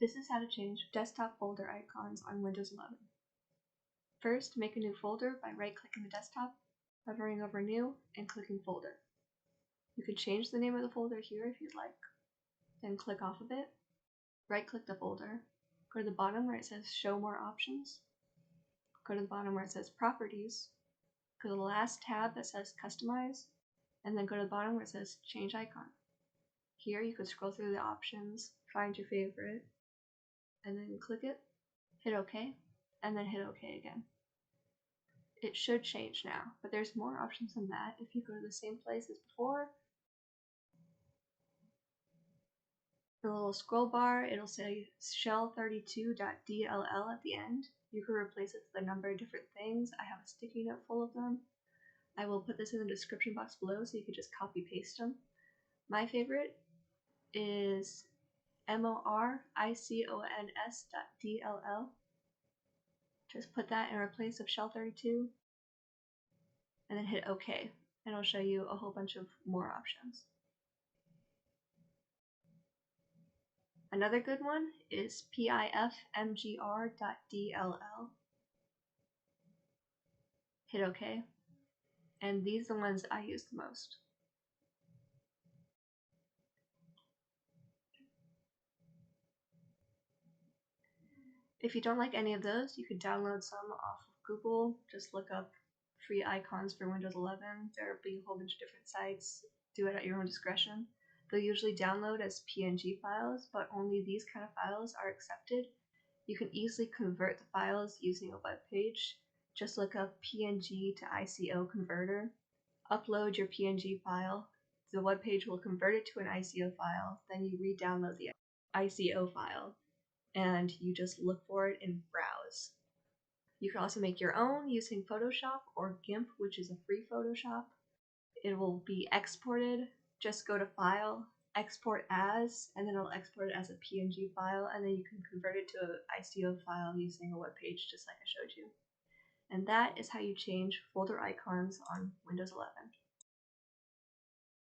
This is how to change desktop folder icons on Windows 11. First, make a new folder by right-clicking the desktop, hovering over New, and clicking Folder. You can change the name of the folder here if you'd like, then click off of it, right-click the folder, go to the bottom where it says Show More Options, go to the bottom where it says Properties, go to the last tab that says Customize, and then go to the bottom where it says Change Icon. Here you could scroll through the options, find your favorite, and then click it, hit OK, and then hit OK again. It should change now, but there's more options than that. If you go to the same place as before, the little scroll bar, it'll say shell32.dll at the end. You can replace it with a number of different things. I have a sticky note full of them. I will put this in the description box below so you can just copy paste them. My favorite is moricons.dll. Just put that in replace of shell32 and then hit OK, and it'll show you a whole bunch of more options. Another good one is pifmgr.dll. Hit OK, and these are the ones I use the most. If you don't like any of those, you could download some off of Google. Just look up free icons for Windows 11. There will be a whole bunch of different sites. Do it at your own discretion. They'll usually download as PNG files, but only these kind of files are accepted. You can easily convert the files using a web page. Just look up PNG to ICO converter. Upload your PNG file. The web page will convert it to an ICO file. Then you re-download the ICO file, and you just look for it and browse. You can also make your own using Photoshop or GIMP, which is a free Photoshop. It will be exported. Just go to File, Export As, and then it'll export it as a PNG file, and then you can convert it to an ICO file using a web page just like I showed you. And that is how you change folder icons on Windows 11.